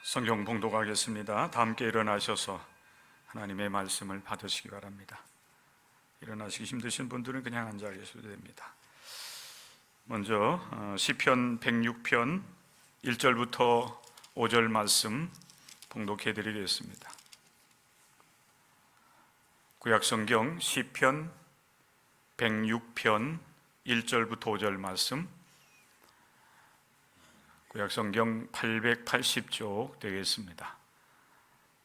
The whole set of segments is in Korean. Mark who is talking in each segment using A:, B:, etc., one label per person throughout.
A: 성경 봉독하겠습니다. 다 함께 일어나셔서 하나님의 말씀을 받으시기 바랍니다. 일어나시기 힘드신 분들은 그냥 앉아 계셔도 됩니다. 먼저 시편 106편 1절부터 5절 말씀 봉독해 드리겠습니다. 구약성경 시편 106편 1절부터 5절 말씀, 구약성경 880쪽 되겠습니다.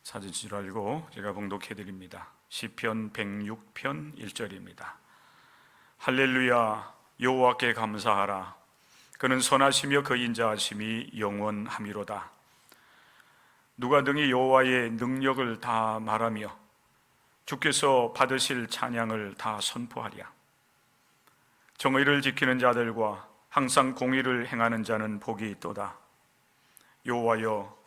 A: 찾으실 줄 알고 제가 봉독해 드립니다. 시편 106편 1절입니다. 할렐루야, 여호와께 감사하라. 그는 선하시며 그 인자하심이 영원하미로다. 누가 능히 여호와의 능력을 다 말하며 주께서 받으실 찬양을 다 선포하랴. 정의를 지키는 자들과 항상 공의를 행하는 자는 복이 있도다. 여호와여,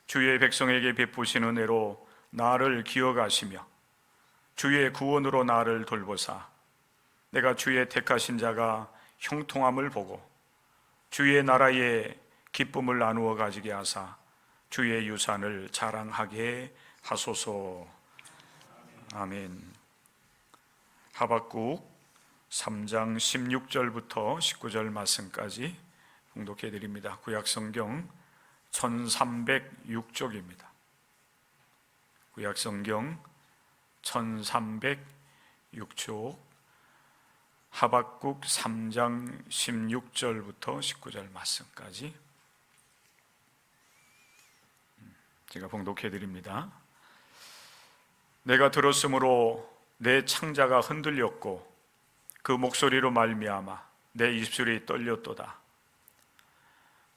A: 주의 백성에게 베푸신 은혜로 나를 기억하시며 주의 구원으로 나를 돌보사 내가 주의 택하신 자가 형통함을 보고 주의 나라의 기쁨을 나누어 가지게 하사 주의 유산을 자랑하게 하소서. 아멘. 하박국 3장 16절부터 19절 말씀까지 봉독해 드립니다. 구약성경 1306쪽입니다. 구약성경 1306쪽 하박국 3장 16절부터 19절 말씀까지 제가 봉독해 드립니다. 내가 들었으므로 내 창자가 흔들렸고 그 목소리로 말미암아 내 입술이 떨렸도다.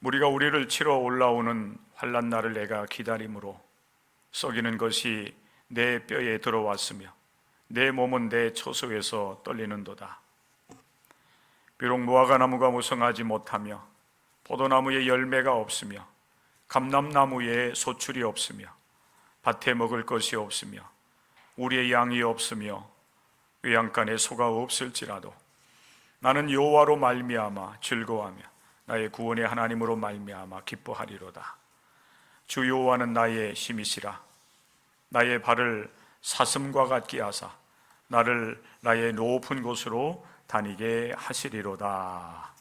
A: 무리가 우리를 치러 올라오는 환난 날을 내가 기다림으로 썩이는 것이 내 뼈에 들어왔으며 내 몸은 내 처소에서 떨리는도다. 비록 무화과 나무가 무성하지 못하며 포도나무에 열매가 없으며 감람나무에 소출이 없으며 밭에 먹을 것이 없으며 우리의 양이 없으며 외양간에 소가 없을지라도 나는 여호와로 말미암아 즐거워하며 나의 구원의 하나님으로 말미암아 기뻐하리로다. 주 여호와는 나의 힘이시라. 나의 발을 사슴과 같게 하사 나를 나의 높은 곳으로 다니게 하시리로다.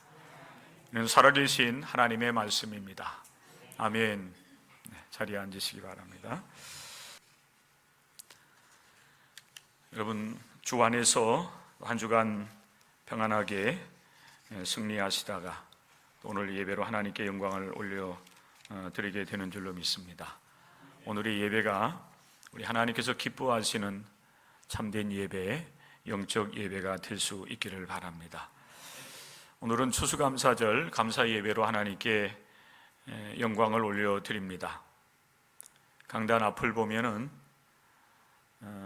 A: 이는 살아계신 하나님의 말씀입니다. 아멘. 자리에 앉으시기 바랍니다. 여러분, 주 안에서 한 주간 평안하게 승리하시다가 오늘 예배로 하나님께 영광을 올려 드리게 되는 줄로 믿습니다. 오늘의 예배가 우리 하나님께서 기뻐하시는 참된 예배, 영적 예배가 될 수 있기를 바랍니다. 오늘은 추수감사절 감사 예배로 하나님께 영광을 올려 드립니다. 강단 앞을 보면은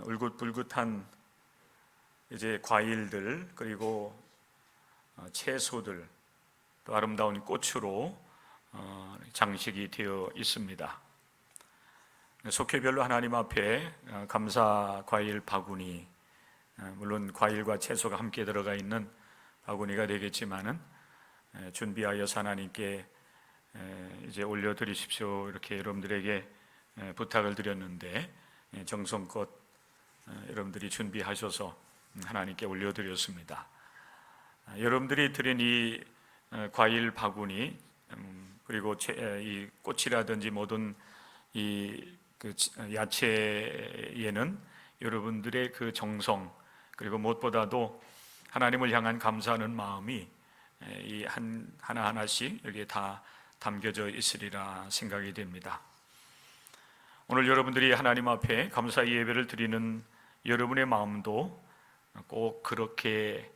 A: 울긋불긋한 이제 과일들, 그리고 채소들, 또 아름다운 꽃으로 장식이 되어 있습니다. 속회별로 하나님 앞에 감사 과일 바구니, 물론 과일과 채소가 함께 들어가 있는 바구니가 되겠지만은 준비하여서 하나님께 이제 올려드리십시오, 이렇게 여러분들에게 부탁을 드렸는데 정성껏 여러분들이 준비하셔서 하나님께 올려드렸습니다. 여러분들이 드린 이 과일 바구니, 그리고 이 꽃이라든지 모든 이 야채에는 여러분들의 그 정성, 그리고 무엇보다도 하나님을 향한 감사하는 마음이 이 하나하나씩 여기에 다 담겨져 있으리라 생각이 됩니다. 오늘 여러분들이 하나님 앞에 감사 예배를 드리는 여러분의 마음도 꼭 그렇게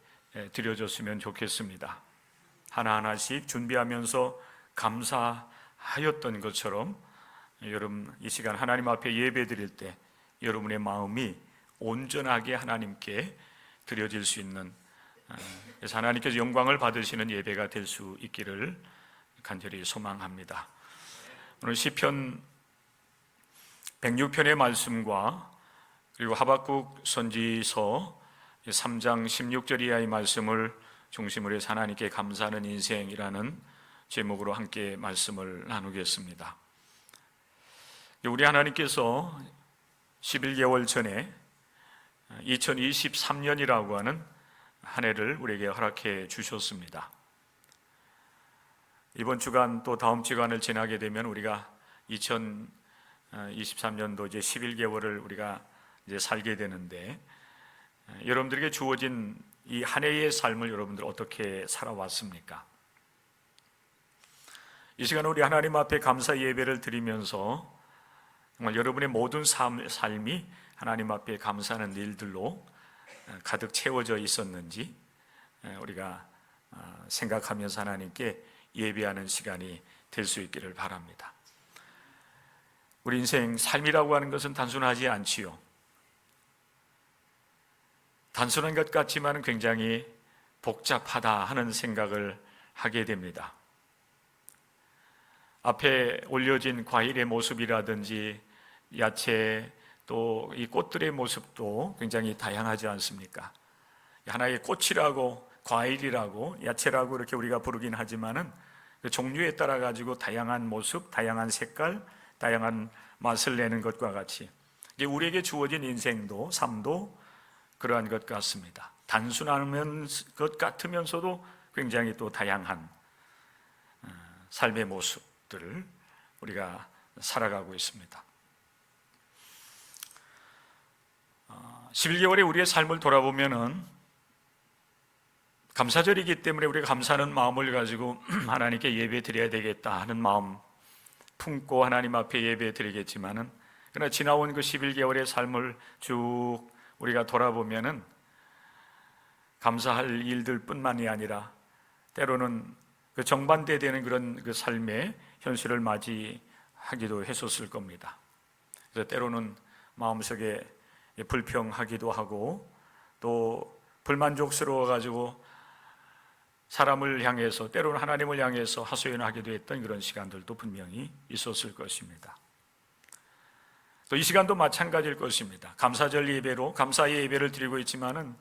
A: 드려졌으면 좋겠습니다. 하나하나씩 준비하면서 감사하였던 것처럼 여러분 이 시간 하나님 앞에 예배 드릴 때 여러분의 마음이 온전하게 하나님께 드려질 수 있는, 그래서 하나님께서 영광을 받으시는 예배가 될 수 있기를 간절히 소망합니다. 오늘 시편 106편의 말씀과 그리고 하박국 선지서 3장 16절 이하의 말씀을 중심으로 해서 하나님께 감사하는 인생이라는 제목으로 함께 말씀을 나누겠습니다. 우리 하나님께서 11개월 전에 2023년이라고 하는 한 해를 우리에게 허락해 주셨습니다. 이번 주간 또 다음 주간을 지나게 되면 우리가 2023년도 이제 11개월을 우리가 이제 살게 되는데, 여러분들에게 주어진 이 한 해의 삶을 여러분들 어떻게 살아왔습니까? 이 시간 우리 하나님 앞에 감사 예배를 드리면서 정말 여러분의 모든 삶이 하나님 앞에 감사하는 일들로 가득 채워져 있었는지 우리가 생각하면서 하나님께 예배하는 시간이 될 수 있기를 바랍니다. 우리 인생 삶이라고 하는 것은 단순하지 않지요. 단순한 것 같지만 굉장히 복잡하다 하는 생각을 하게 됩니다. 앞에 올려진 과일의 모습이라든지 야채, 또 이 꽃들의 모습도 굉장히 다양하지 않습니까? 하나의 꽃이라고, 과일이라고, 야채라고 이렇게 우리가 부르긴 하지만은 그 종류에 따라 가지고 다양한 모습, 다양한 색깔, 다양한 맛을 내는 것과 같이 우리에게 주어진 인생도, 삶도 그러한 것 같습니다. 단순한 것 같으면서도 굉장히 또 다양한 삶의 모습들을 우리가 살아가고 있습니다. 11개월의 우리의 삶을 돌아보면은 감사절이기 때문에 우리가 감사하는 마음을 가지고 하나님께 예배 드려야 되겠다 하는 마음 품고 하나님 앞에 예배 드리겠지만은, 그러나 지나온 그 11개월의 삶을 쭉 우리가 돌아보면은 감사할 일들 뿐만이 아니라 때로는 그 정반대되는 그런 그 삶의 현실을 맞이하기도 했었을 겁니다. 그래서 때로는 마음속에 불평하기도 하고 또 불만족스러워 가지고 사람을 향해서, 때로는 하나님을 향해서 하소연하기도 했던 그런 시간들도 분명히 있었을 것입니다. 또 이 시간도 마찬가지일 것입니다. 감사절 예배로 감사의 예배를 드리고 있지만은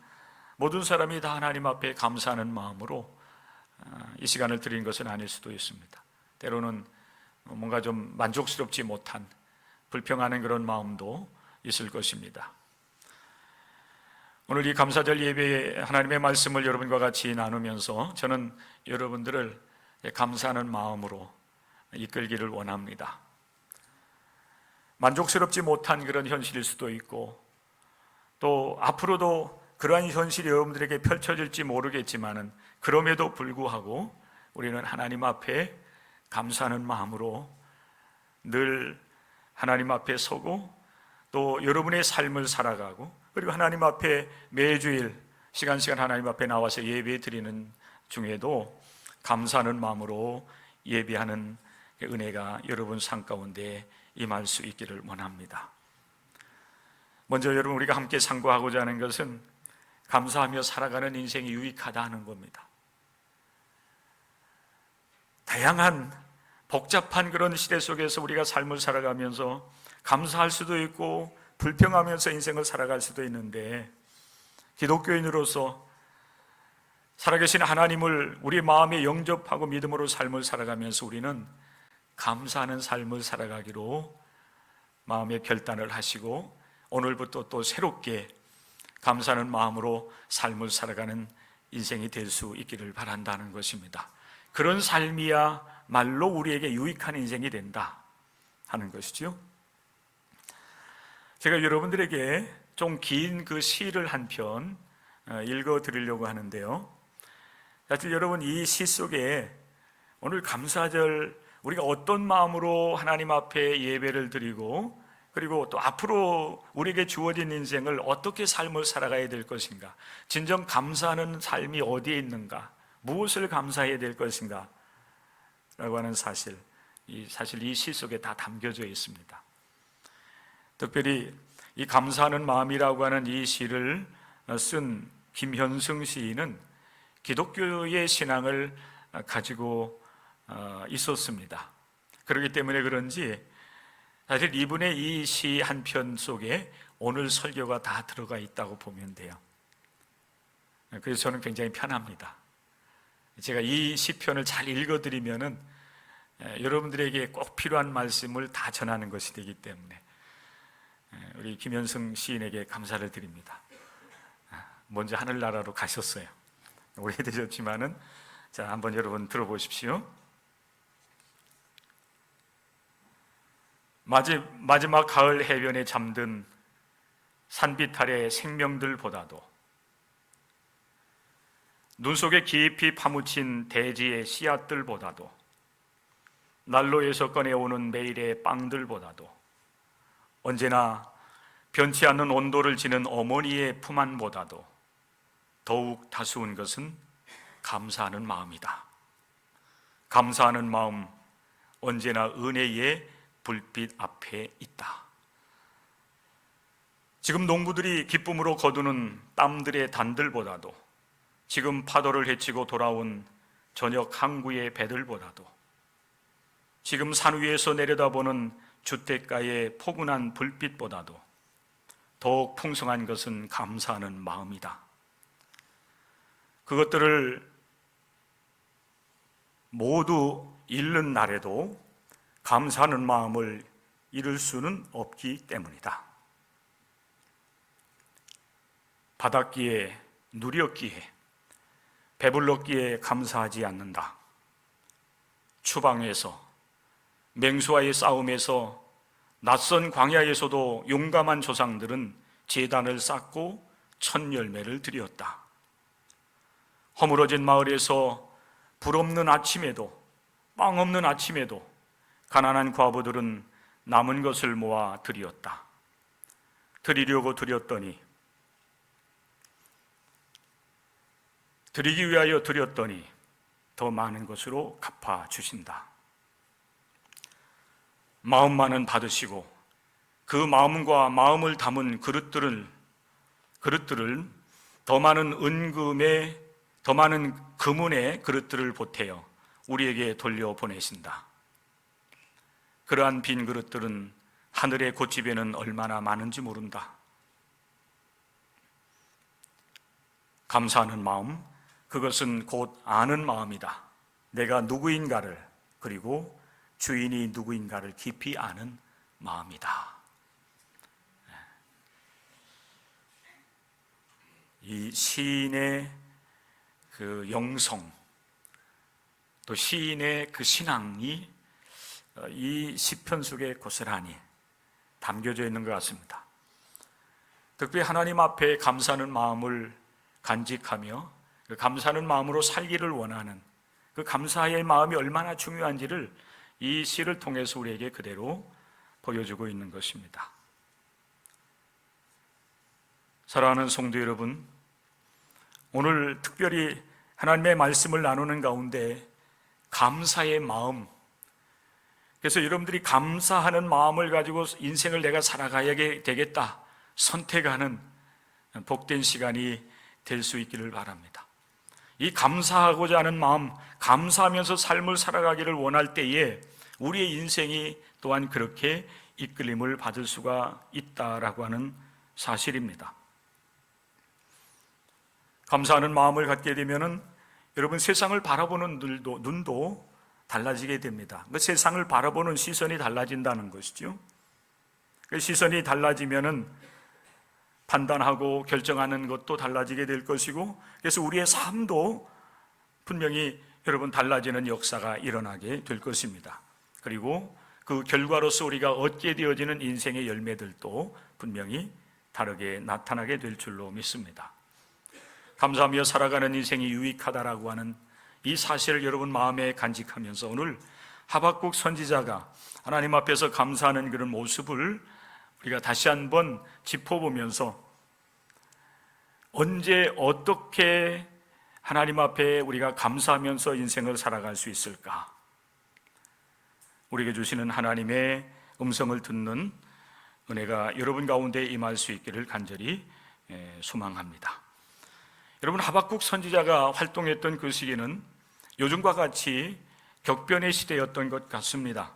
A: 모든 사람이 다 하나님 앞에 감사하는 마음으로 이 시간을 드린 것은 아닐 수도 있습니다. 때로는 뭔가 좀 만족스럽지 못한, 불평하는 그런 마음도 있을 것입니다. 오늘 이 감사절 예배에 하나님의 말씀을 여러분과 같이 나누면서 저는 여러분들을 감사하는 마음으로 이끌기를 원합니다. 만족스럽지 못한 그런 현실일 수도 있고, 또 앞으로도 그러한 현실이 여러분들에게 펼쳐질지 모르겠지만은 그럼에도 불구하고 우리는 하나님 앞에 감사하는 마음으로 늘 하나님 앞에 서고 또 여러분의 삶을 살아가고, 그리고 하나님 앞에 매주일 시간 하나님 앞에 나와서 예배 드리는 중에도 감사하는 마음으로 예배하는 은혜가 여러분 삶 가운데 임할 수 있기를 원합니다. 먼저 여러분, 우리가 함께 상고하고자 하는 것은 감사하며 살아가는 인생이 유익하다 하는 겁니다. 다양한 복잡한 그런 시대 속에서 우리가 삶을 살아가면서 감사할 수도 있고 불평하면서 인생을 살아갈 수도 있는데, 기독교인으로서 살아계신 하나님을 우리 마음에 영접하고 믿음으로 삶을 살아가면서 우리는 감사하는 삶을 살아가기로 마음의 결단을 하시고 오늘부터 또 새롭게 감사하는 마음으로 삶을 살아가는 인생이 될 수 있기를 바란다는 것입니다. 그런 삶이야말로 우리에게 유익한 인생이 된다 하는 것이죠. 제가 여러분들에게 좀 긴 그 시를 한 편 읽어 드리려고 하는데요. 사실 여러분, 이 시 속에 오늘 감사절 우리가 어떤 마음으로 하나님 앞에 예배를 드리고, 그리고 또 앞으로 우리에게 주어진 인생을 어떻게 삶을 살아가야 될 것인가, 진정 감사하는 삶이 어디에 있는가, 무엇을 감사해야 될 것인가 라고 하는 사실 이 시 속에 다 담겨져 있습니다. 특별히 이 감사하는 마음이라고 하는 이 시를 쓴 김현승 시인은 기독교의 신앙을 가지고 있었습니다. 그렇기 때문에 그런지 사실 이분의 이 시 한 편 속에 오늘 설교가 다 들어가 있다고 보면 돼요. 그래서 저는 굉장히 편합니다. 제가 이 시편을 잘 읽어드리면은 여러분들에게 꼭 필요한 말씀을 다 전하는 것이 되기 때문에 우리 김현승 시인에게 감사를 드립니다. 먼저 하늘나라로 가셨어요. 오래되셨지만은 자, 한번 여러분 들어보십시오. 마지막 가을 해변에 잠든 산빛 아래 생명들보다도 눈 속에 깊이 파묻힌 대지의 씨앗들보다도 난로에서 꺼내오는 매일의 빵들보다도 언제나 변치 않는 온도를 지는 어머니의 품 안보다도 더욱 다스운 것은 감사하는 마음이다. 감사하는 마음 언제나 은혜의 불빛 앞에 있다. 지금 농부들이 기쁨으로 거두는 땀들의 단들보다도 지금 파도를 헤치고 돌아온 저녁 항구의 배들보다도 지금 산 위에서 내려다보는 주택가의 포근한 불빛보다도 더욱 풍성한 것은 감사하는 마음이다. 그것들을 모두 잃는 날에도 감사하는 마음을 잃을 수는 없기 때문이다. 받았기에, 누렸기에, 배불렀기에 감사하지 않는다. 추방에서, 맹수와의 싸움에서, 낯선 광야에서도 용감한 조상들은 제단을 쌓고 첫 열매를 드렸다. 허물어진 마을에서 불 없는 아침에도, 빵 없는 아침에도 가난한 과부들은 남은 것을 모아 드렸다. 드리려고 드렸더니, 드리기 위하여 드렸더니 더 많은 것으로 갚아주신다. 마음만은 받으시고 그 마음과 마음을 담은 그릇들을 더 많은 은금에, 더 많은 금은의 그릇들을 보태어 우리에게 돌려보내신다. 그러한 빈 그릇들은 하늘의 곶집에는 얼마나 많은지 모른다. 감사하는 마음, 그것은 곧 아는 마음이다. 내가 누구인가를, 그리고 주인이 누구인가를 깊이 아는 마음이다. 이 시인의 그 영성, 또 시인의 그 신앙이 이 시편 속에 고스란히 담겨져 있는 것 같습니다. 특별히 하나님 앞에 감사하는 마음을 간직하며 그 감사하는 마음으로 살기를 원하는 그 감사의 마음이 얼마나 중요한지를 이 시를 통해서 우리에게 그대로 보여주고 있는 것입니다. 사랑하는 성도 여러분, 오늘 특별히 하나님의 말씀을 나누는 가운데 감사의 마음, 그래서 여러분들이 감사하는 마음을 가지고 인생을 내가 살아가야 되겠다 선택하는 복된 시간이 될 수 있기를 바랍니다. 이 감사하고자 하는 마음, 감사하면서 삶을 살아가기를 원할 때에 우리의 인생이 또한 그렇게 이끌림을 받을 수가 있다라고 하는 사실입니다. 감사하는 마음을 갖게 되면은 여러분 세상을 바라보는 눈도 달라지게 됩니다. 그 세상을 바라보는 시선이 달라진다는 것이죠. 그 시선이 달라지면은 판단하고 결정하는 것도 달라지게 될 것이고, 그래서 우리의 삶도 분명히 여러분 달라지는 역사가 일어나게 될 것입니다. 그리고 그 결과로서 우리가 얻게 되어지는 인생의 열매들도 분명히 다르게 나타나게 될 줄로 믿습니다. 감사하며 살아가는 인생이 유익하다라고 하는 이 사실을 여러분 마음에 간직하면서 오늘 하박국 선지자가 하나님 앞에서 감사하는 그런 모습을 우리가 다시 한번 짚어보면서 언제 어떻게 하나님 앞에 우리가 감사하면서 인생을 살아갈 수 있을까? 우리에게 주시는 하나님의 음성을 듣는 은혜가 여러분 가운데 임할 수 있기를 간절히 소망합니다. 여러분, 하박국 선지자가 활동했던 그 시기는 요즘과 같이 격변의 시대였던 것 같습니다.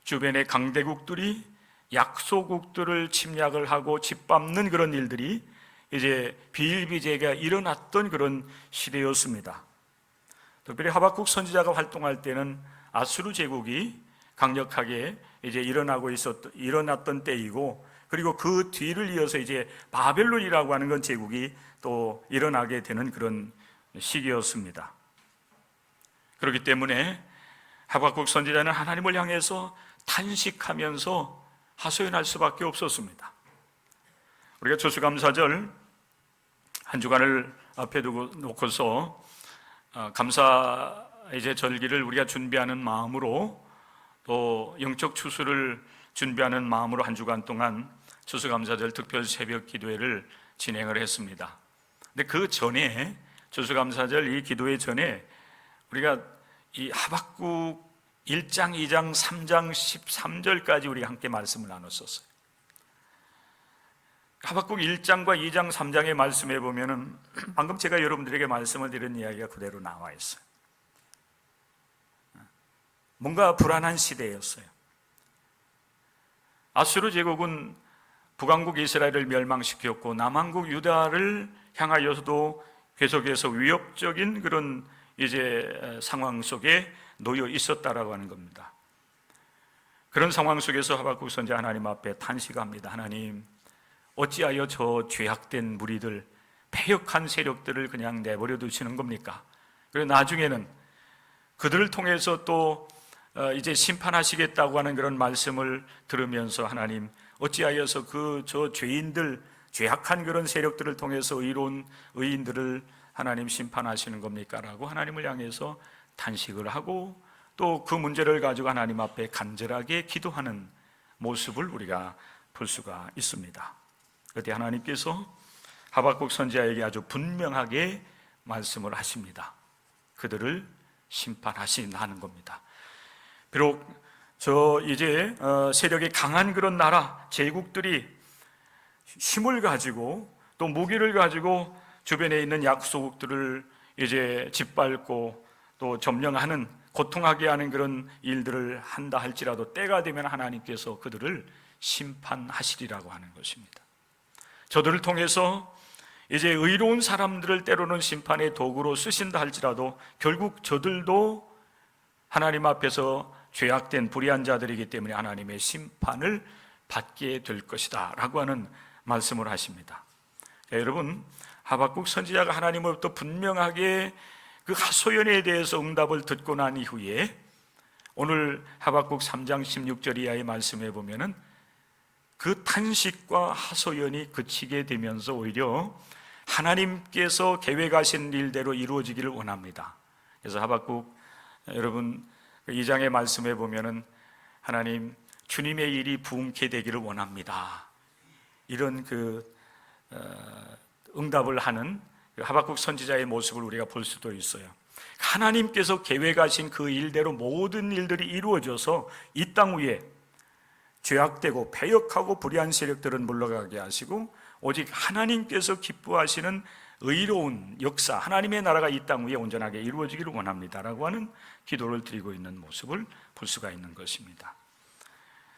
A: 주변의 강대국들이 약소국들을 침략을 하고 짓밟는 그런 일들이 이제 비일비재가 일어났던 그런 시대였습니다. 특별히 하박국 선지자가 활동할 때는 아수르 제국이 강력하게 이제 일어났던 때이고, 그리고 그 뒤를 이어서 이제 바벨론이라고 하는 건 제국이 또 일어나게 되는 그런 시기였습니다. 그렇기 때문에 하박국 선지자는 하나님을 향해서 탄식하면서 하소연할 수밖에 없었습니다. 우리가 추수감사절 한 주간을 앞에 놓고서 감사 이제 절기를 우리가 준비하는 마음으로, 또 영적 추수를 준비하는 마음으로 한 주간 동안 추수감사절 특별 새벽 기도회를 진행을 했습니다. 근데 그 전에, 추수감사절 이 기도회 전에 우리가 이 하박국 1장, 2장, 3장, 13절까지 우리가 함께 말씀을 나눴었어요. 하박국 1장과 2장, 3장의 말씀에 보면은 방금 제가 여러분들에게 말씀을 드린 이야기가 그대로 나와 있어요. 뭔가 불안한 시대였어요. 아수르 제국은 북왕국 이스라엘을 멸망시켰고 남왕국 유다를 향하여서도 계속해서 위협적인 그런 이제 상황 속에 놓여 있었다라고 하는 겁니다. 그런 상황 속에서 하박국 선지자 하나님 앞에 탄식합니다. 하나님, 어찌하여 저 죄악된 무리들, 패역한 세력들을 그냥 내버려 두시는 겁니까? 그리고 나중에는 그들을 통해서 또 이제 심판하시겠다고 하는 그런 말씀을 들으면서 하나님, 어찌하여서 저 죄인들, 죄악한 그런 세력들을 통해서 의로운 의인들을 하나님 심판하시는 겁니까? 라고 하나님을 향해서 탄식을 하고 또 그 문제를 가지고 하나님 앞에 간절하게 기도하는 모습을 우리가 볼 수가 있습니다. 그때 하나님께서 하박국 선지자에게 아주 분명하게 말씀을 하십니다. 그들을 심판하신다는 겁니다. 비록 저 이제 세력이 강한 그런 나라, 제국들이 힘을 가지고 또 무기를 가지고 주변에 있는 약소국들을 이제 짓밟고 또 점령하는, 고통하게 하는 그런 일들을 한다 할지라도 때가 되면 하나님께서 그들을 심판하시리라고 하는 것입니다. 저들을 통해서 이제 의로운 사람들을 때로는 심판의 도구로 쓰신다 할지라도 결국 저들도 하나님 앞에서 죄악된 불의한 자들이기 때문에 하나님의 심판을 받게 될 것이다 라고 하는 말씀을 하십니다. 여러분, 하박국 선지자가 하나님으로부터 분명하게 그 하소연에 대해서 응답을 듣고 난 이후에 오늘 하박국 3장 16절 이하의 말씀에 보면은 그 탄식과 하소연이 그치게 되면서 오히려 하나님께서 계획하신 일대로 이루어지기를 원합니다. 그래서 하박국 여러분 2장의 말씀에 보면은 하나님, 주님의 일이 부응케 되기를 원합니다. 이런 응답을 하는 하박국 선지자의 모습을 우리가 볼 수도 있어요. 하나님께서 계획하신 그 일대로 모든 일들이 이루어져서 이 땅 위에 죄악되고 패역하고 불의한 세력들은 물러가게 하시고 오직 하나님께서 기뻐하시는 의로운 역사, 하나님의 나라가 이 땅 위에 온전하게 이루어지기를 원합니다라고 하는 기도를 드리고 있는 모습을 볼 수가 있는 것입니다.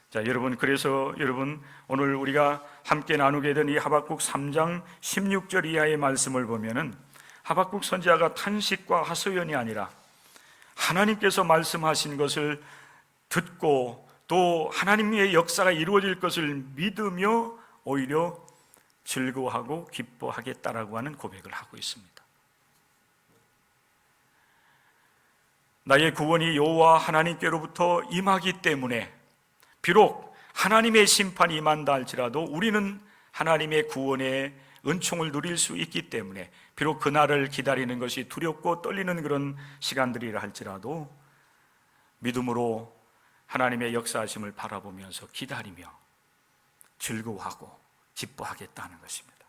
A: 자, 여러분, 그래서 여러분 오늘 우리가 함께 나누게 된 이 하박국 3장 16절 이하의 말씀을 보면은 하박국 선지자가 탄식과 하소연이 아니라 하나님께서 말씀하신 것을 듣고 또 하나님의 역사가 이루어질 것을 믿으며 오히려 즐거워하고 기뻐하겠다라고 하는 고백을 하고 있습니다. 나의 구원이 여호와 하나님께로부터 임하기 때문에 비록 하나님의 심판이 임한다 할지라도 우리는 하나님의 구원의 은총을 누릴 수 있기 때문에 비록 그날을 기다리는 것이 두렵고 떨리는 그런 시간들이라 할지라도 믿음으로 하나님의 역사하심을 바라보면서 기다리며 즐거워하고 기뻐하겠다는 것입니다.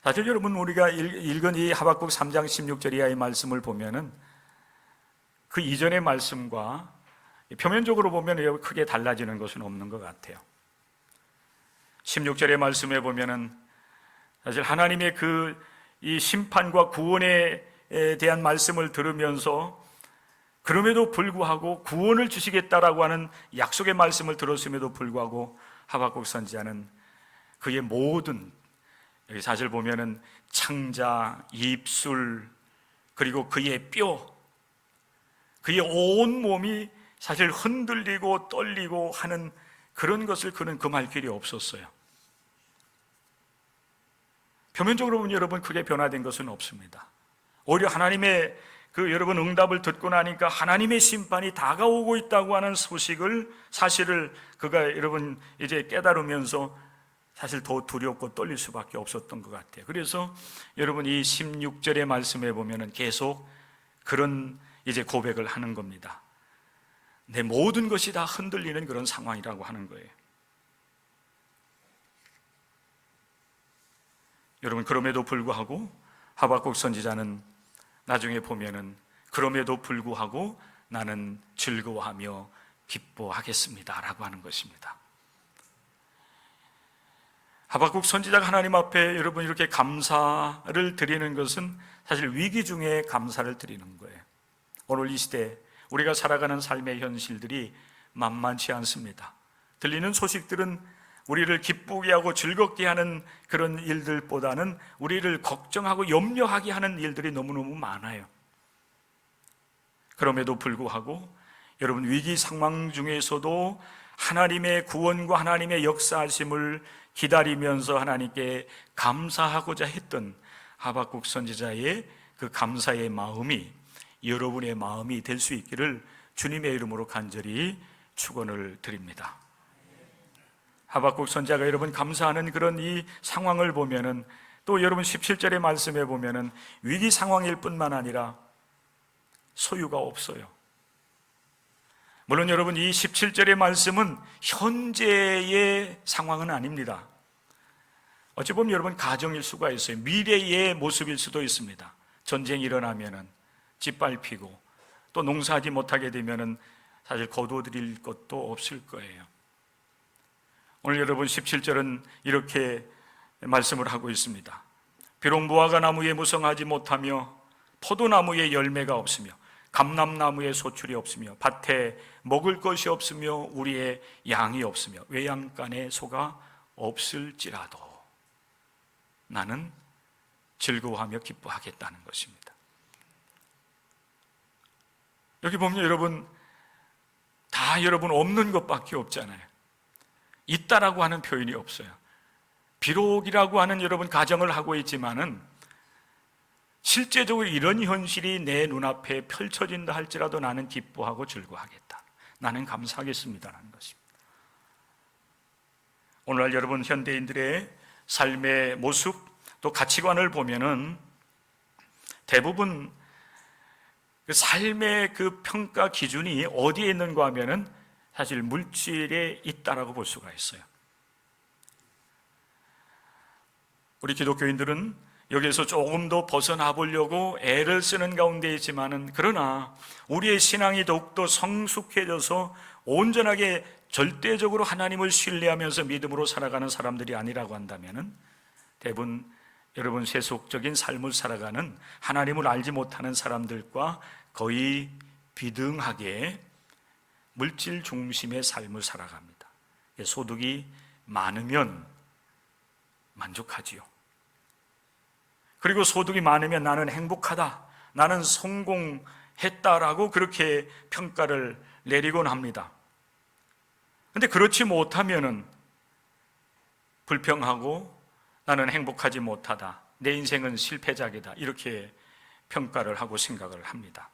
A: 사실 여러분, 우리가 읽은 이 하박국 3장 16절 이하의 말씀을 보면은 그 이전의 말씀과 표면적으로 보면 크게 달라지는 것은 없는 것 같아요. 16절의 말씀에 보면은 사실 하나님의 이 심판과 구원에 대한 말씀을 들으면서 그럼에도 불구하고 구원을 주시겠다라고 하는 약속의 말씀을 들었음에도 불구하고 하박국 선지자는 그의 모든, 여기 사실 보면은 창자, 입술, 그리고 그의 뼈, 그의 온 몸이 사실 흔들리고 떨리고 하는 그런 것을 그는 금할 길이 없었어요. 표면적으로 보면 여러분 크게 변화된 것은 없습니다. 오히려 하나님의 여러분 응답을 듣고 나니까 하나님의 심판이 다가오고 있다고 하는 사실을 그가 여러분 이제 깨달으면서 사실 더 두렵고 떨릴 수밖에 없었던 것 같아요. 그래서 여러분 이 16절의 말씀에 보면은 계속 그런 이제 고백을 하는 겁니다. 내 모든 것이 다 흔들리는 그런 상황이라고 하는 거예요. 여러분, 그럼에도 불구하고 하박국 선지자는 나중에 보면은 그럼에도 불구하고 나는 즐거워하며 기뻐하겠습니다 라고 하는 것입니다. 하박국 선지자가 하나님 앞에 여러분 이렇게 감사를 드리는 것은 사실 위기 중에 감사를 드리는 거예요. 오늘 이 시대 우리가 살아가는 삶의 현실들이 만만치 않습니다. 들리는 소식들은 우리를 기쁘게 하고 즐겁게 하는 그런 일들보다는 우리를 걱정하고 염려하게 하는 일들이 너무너무 많아요. 그럼에도 불구하고 여러분 위기 상황 중에서도 하나님의 구원과 하나님의 역사하심을 기다리면서 하나님께 감사하고자 했던 하박국 선지자의 그 감사의 마음이 여러분의 마음이 될 수 있기를 주님의 이름으로 간절히 축원을 드립니다. 하박국 선지자가 여러분 감사하는 그런 이 상황을 보면은 또 여러분 17절의 말씀에 보면은 위기 상황일 뿐만 아니라 소유가 없어요. 물론 여러분 이 17절의 말씀은 현재의 상황은 아닙니다. 어찌 보면 여러분 가정일 수가 있어요. 미래의 모습일 수도 있습니다. 전쟁이 일어나면은 짓밟히고 또 농사하지 못하게 되면은 사실 거두어드릴 것도 없을 거예요. 오늘 여러분 17절은 이렇게 말씀을 하고 있습니다. 비록 무화과 나무에 무성하지 못하며 포도나무에 열매가 없으며 감람나무에 소출이 없으며 밭에 먹을 것이 없으며 우리의 양이 없으며 외양간에 소가 없을지라도 나는 즐거워하며 기뻐하겠다는 것입니다. 여기 보면 여러분 다 여러분 없는 것밖에 없잖아요. 있다라고 하는 표현이 없어요. 비록이라고 하는 여러분 가정을 하고 있지만은 실제적으로 이런 현실이 내 눈앞에 펼쳐진다 할지라도 나는 기뻐하고 즐거워하겠다. 나는 감사하겠습니다라는 것입니다. 오늘날 여러분 현대인들의 삶의 모습 또 가치관을 보면은 대부분 그 삶의 그 평가 기준이 어디에 있는가 하면은 사실 물질에 있다라고 볼 수가 있어요. 우리 기독교인들은 여기에서 조금 더 벗어나 보려고 애를 쓰는 가운데 있지만은 그러나 우리의 신앙이 더욱더 성숙해져서 온전하게 절대적으로 하나님을 신뢰하면서 믿음으로 살아가는 사람들이 아니라고 한다면은 대부분 여러분 세속적인 삶을 살아가는 하나님을 알지 못하는 사람들과 거의 비등하게 물질 중심의 삶을 살아갑니다. 소득이 많으면 만족하지요. 그리고 소득이 많으면 나는 행복하다, 나는 성공했다라고 그렇게 평가를 내리곤 합니다. 그런데 그렇지 못하면은 불평하고 나는 행복하지 못하다, 내 인생은 실패작이다, 이렇게 평가를 하고 생각을 합니다.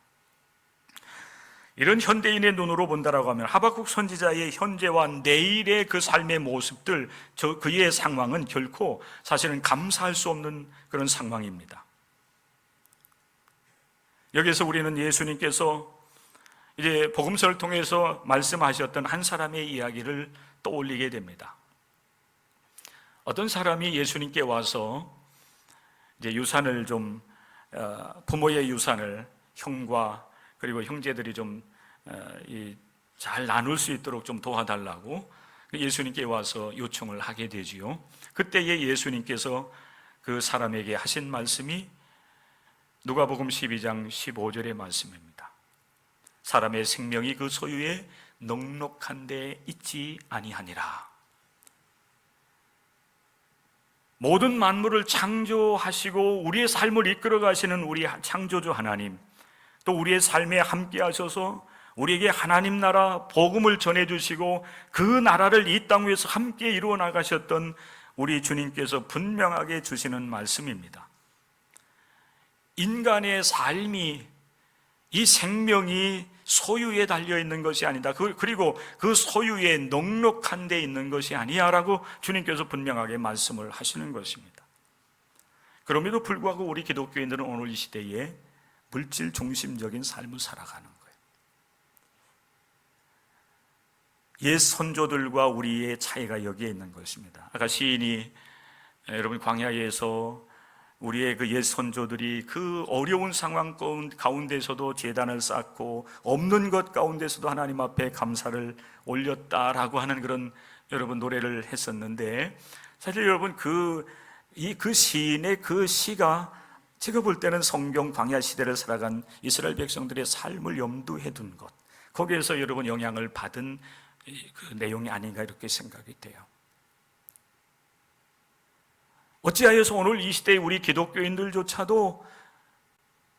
A: 이런 현대인의 눈으로 본다라고 하면 하박국 선지자의 현재와 내일의 그 삶의 모습들, 그의 상황은 결코 사실은 감사할 수 없는 그런 상황입니다. 여기서 우리는 예수님께서 이제 복음서를 통해서 말씀하셨던 한 사람의 이야기를 떠올리게 됩니다. 어떤 사람이 예수님께 와서 이제 유산을 좀 부모의 유산을 형과 그리고 형제들이 좀 잘 나눌 수 있도록 좀 도와달라고 예수님께 와서 요청을 하게 되지요. 그때에 예수님께서 그 사람에게 하신 말씀이 누가복음 12장 15절의 말씀입니다. 사람의 생명이 그 소유에 넉넉한 데 있지 아니하니라. 모든 만물을 창조하시고 우리의 삶을 이끌어 가시는 우리 창조주 하나님, 또 우리의 삶에 함께 하셔서 우리에게 하나님 나라 복음을 전해주시고 그 나라를 이 땅 위에서 함께 이루어 나가셨던 우리 주님께서 분명하게 주시는 말씀입니다. 인간의 삶이, 이 생명이 소유에 달려있는 것이 아니다. 그리고 그 소유에 넉넉한 데 있는 것이 아니야 라고 주님께서 분명하게 말씀을 하시는 것입니다. 그럼에도 불구하고 우리 기독교인들은 오늘 이 시대에 물질 중심적인 삶을 살아가는 거예요. 옛 선조들과 우리의 차이가 여기에 있는 것입니다. 아까 시인이 여러분 광야에서 우리의 그 옛 선조들이 그 어려운 상황 가운데서도 제단을 쌓고 없는 것 가운데서도 하나님 앞에 감사를 올렸다라고 하는 그런 여러분 노래를 했었는데, 사실 여러분 그 시인의 그 시가 제가 볼 때는 성경 광야 시대를 살아간 이스라엘 백성들의 삶을 염두에 둔 것, 거기에서 여러분 영향을 받은 그 내용이 아닌가 이렇게 생각이 돼요. 어찌하여서 오늘 이 시대의 우리 기독교인들조차도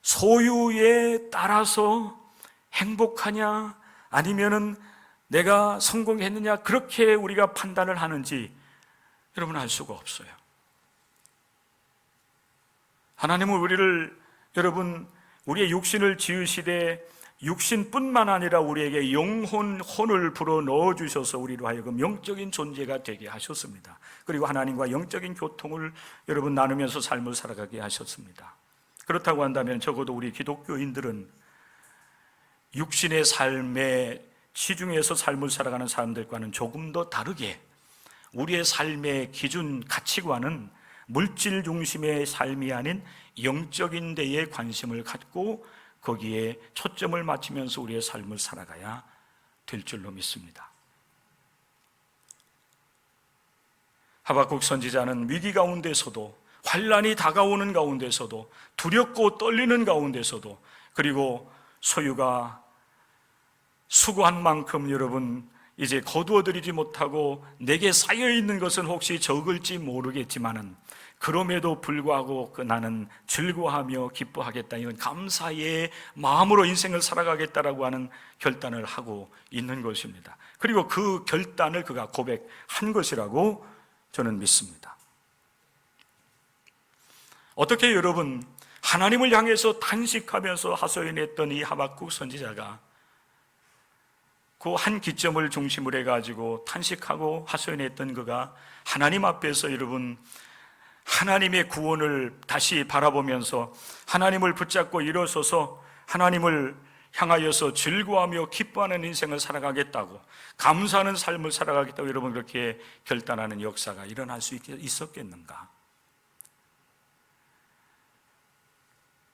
A: 소유에 따라서 행복하냐 아니면은 내가 성공했느냐 그렇게 우리가 판단을 하는지 여러분 알 수가 없어요. 하나님은 우리를 여러분 우리의 육신을 지으시되 육신뿐만 아니라 우리에게 영혼, 혼을 불어 넣어주셔서 우리로 하여금 영적인 존재가 되게 하셨습니다. 그리고 하나님과 영적인 교통을 여러분 나누면서 삶을 살아가게 하셨습니다. 그렇다고 한다면 적어도 우리 기독교인들은 육신의 삶에 치중해서 삶을 살아가는 사람들과는 조금 더 다르게 우리의 삶의 기준, 가치관은 물질 중심의 삶이 아닌 영적인 데에 관심을 갖고 거기에 초점을 맞추면서 우리의 삶을 살아가야 될 줄로 믿습니다. 하박국 선지자는 위기 가운데서도, 환난이 다가오는 가운데서도, 두렵고 떨리는 가운데서도, 그리고 소유가 수고한 만큼 여러분 이제 거두어들이지 못하고 내게 쌓여있는 것은 혹시 적을지 모르겠지만은 그럼에도 불구하고 나는 즐거워하며 기뻐하겠다, 이건 감사의 마음으로 인생을 살아가겠다라고 하는 결단을 하고 있는 것입니다. 그리고 그 결단을 그가 고백한 것이라고 저는 믿습니다. 어떻게 여러분 하나님을 향해서 탄식하면서 하소연했던 이 하박국 선지자가 그 한 기점을 중심으로 해가지고 탄식하고 하소연했던 그가 하나님 앞에서 여러분 하나님의 구원을 다시 바라보면서 하나님을 붙잡고 일어서서 하나님을 향하여서 즐거워하며 기뻐하는 인생을 살아가겠다고, 감사하는 삶을 살아가겠다고 여러분 그렇게 결단하는 역사가 일어날 수 있었겠는가?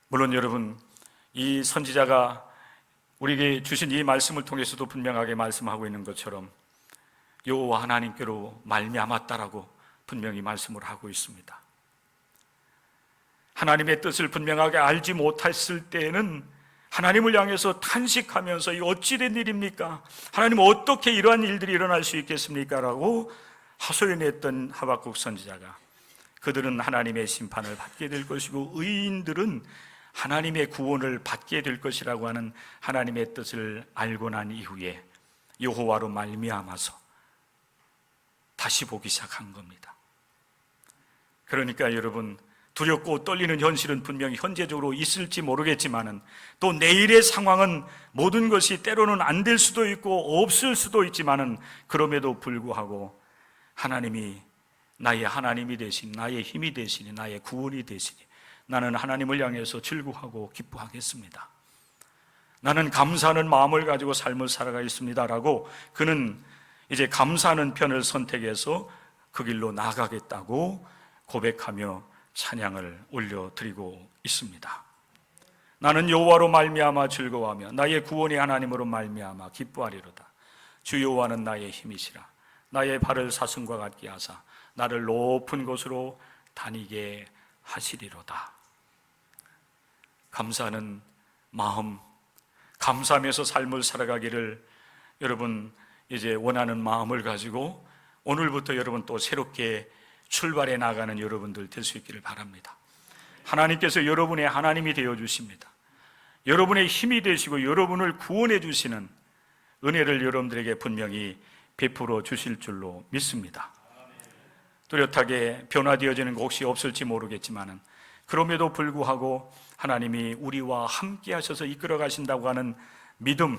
A: 물론 여러분 이 선지자가 우리에게 주신 이 말씀을 통해서도 분명하게 말씀하고 있는 것처럼 여호와 하나님께로 말미암았다라고 분명히 말씀을 하고 있습니다. 하나님의 뜻을 분명하게 알지 못했을 때에는 하나님을 향해서 탄식하면서 이 어찌된 일입니까? 하나님 어떻게 이러한 일들이 일어날 수 있겠습니까? 라고 하소연했던 하박국 선지자가 그들은 하나님의 심판을 받게 될 것이고 의인들은 하나님의 구원을 받게 될 것이라고 하는 하나님의 뜻을 알고 난 이후에 여호와로 말미암아서 다시 보기 시작한 겁니다. 그러니까 여러분 두렵고 떨리는 현실은 분명히 현재적으로 있을지 모르겠지만은 또 내일의 상황은 모든 것이 때로는 안 될 수도 있고 없을 수도 있지만은 그럼에도 불구하고 하나님이 나의 하나님이 되시니 나의 힘이 되시니 나의 구원이 되시니 나는 하나님을 향해서 즐거워하고 기뻐하겠습니다. 나는 감사하는 마음을 가지고 삶을 살아가겠습니다라고 그는 이제 감사하는 편을 선택해서 그 길로 나아가겠다고 고백하며 찬양을 올려드리고 있습니다. 나는 여호와로 말미암아 즐거워하며 나의 구원이 하나님으로 말미암아 기뻐하리로다. 주 여호와는 나의 힘이시라. 나의 발을 사슴과 같게 하사 나를 높은 곳으로 다니게 하시리로다. 감사하는 마음, 감사하면서 삶을 살아가기를 여러분 이제 원하는 마음을 가지고 오늘부터 여러분 또 새롭게 출발해 나가는 여러분들 될 수 있기를 바랍니다. 하나님께서 여러분의 하나님이 되어 주십니다. 여러분의 힘이 되시고 여러분을 구원해 주시는 은혜를 여러분들에게 분명히 베풀어 주실 줄로 믿습니다. 뚜렷하게 변화되어지는 것이 없을지 모르겠지만 그럼에도 불구하고 하나님이 우리와 함께 하셔서 이끌어 가신다고 하는 믿음,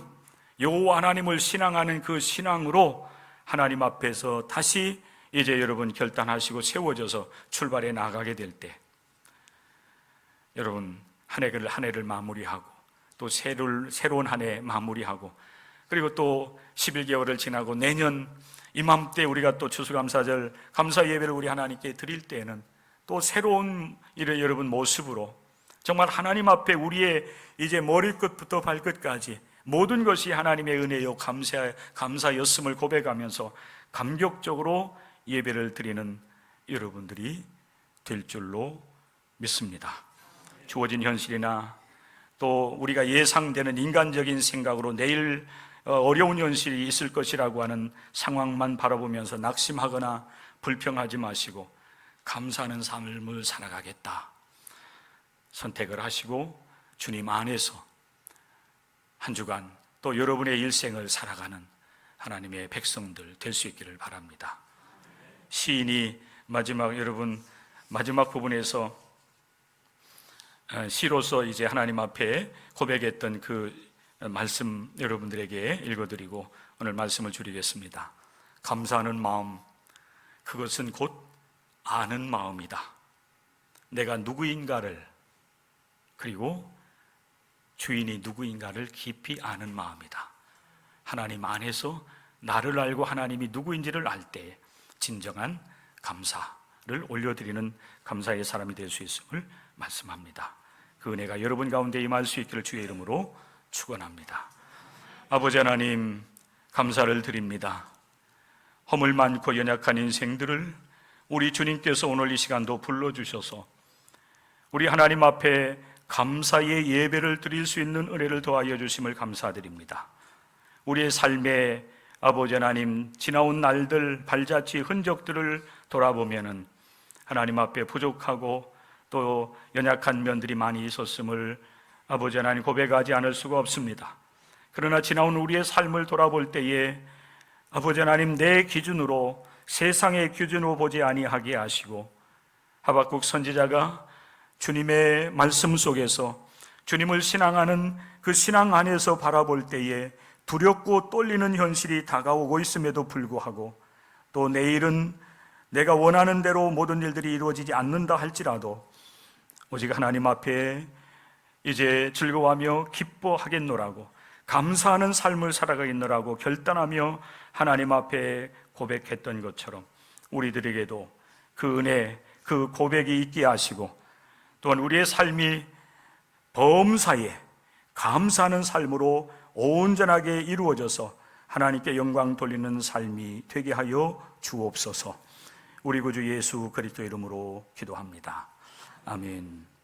A: 여호와 하나님을 신앙하는 그 신앙으로 하나님 앞에서 다시 이제 여러분 결단하시고 세워져서 출발해 나가게 될 때 여러분 한 해를 마무리하고 또 새로운 한 해 마무리하고 그리고 또 11개월을 지나고 내년 이맘때 우리가 또 추수감사절 감사 예배를 우리 하나님께 드릴 때에는 또 새로운 이런 여러분 모습으로 정말 하나님 앞에 우리의 이제 머리끝부터 발끝까지 모든 것이 하나님의 은혜요 감사였음을 고백하면서 감격적으로 예배를 드리는 여러분들이 될 줄로 믿습니다. 주어진 현실이나 또 우리가 예상되는 인간적인 생각으로 내일 어려운 현실이 있을 것이라고 하는 상황만 바라보면서 낙심하거나 불평하지 마시고 감사하는 삶을 살아가겠다 선택을 하시고 주님 안에서 한 주간 또 여러분의 일생을 살아가는 하나님의 백성들 될 수 있기를 바랍니다. 시인이 마지막 부분에서 시로서 이제 하나님 앞에 고백했던 그 말씀 여러분들에게 읽어드리고 오늘 말씀을 줄이겠습니다. 감사하는 마음, 그것은 곧 아는 마음이다. 내가 누구인가를 그리고 주인이 누구인가를 깊이 아는 마음이다. 하나님 안에서 나를 알고 하나님이 누구인지를 알 때 진정한 감사를 올려드리는 감사의 사람이 될 수 있음을 말씀합니다. 그 은혜가 여러분 가운데 임할 수 있기를 주의 이름으로 축원합니다. 아버지 하나님 감사를 드립니다. 허물 많고 연약한 인생들을 우리 주님께서 오늘 이 시간도 불러주셔서 우리 하나님 앞에 감사의 예배를 드릴 수 있는 은혜를 더하여 주심을 감사드립니다. 우리의 삶에 아버지 하나님 지나온 날들 발자취 흔적들을 돌아보면은 하나님 앞에 부족하고 또 연약한 면들이 많이 있었음을 아버지 하나님 고백하지 않을 수가 없습니다. 그러나 지나온 우리의 삶을 돌아볼 때에 아버지 하나님 내 기준으로 세상의 기준으로 보지 아니하게 하시고 하박국 선지자가 주님의 말씀 속에서 주님을 신앙하는 그 신앙 안에서 바라볼 때에 두렵고 떨리는 현실이 다가오고 있음에도 불구하고 또 내일은 내가 원하는 대로 모든 일들이 이루어지지 않는다 할지라도 오직 하나님 앞에 이제 즐거워하며 기뻐하겠노라고 감사하는 삶을 살아가겠노라고 결단하며 하나님 앞에 고백했던 것처럼 우리들에게도 그 은혜, 그 고백이 있게 하시고 또한 우리의 삶이 범사에 감사하는 삶으로 온전하게 이루어져서 하나님께 영광 돌리는 삶이 되게 하여 주옵소서. 우리 구주 예수 그리스도 이름으로 기도합니다. 아멘.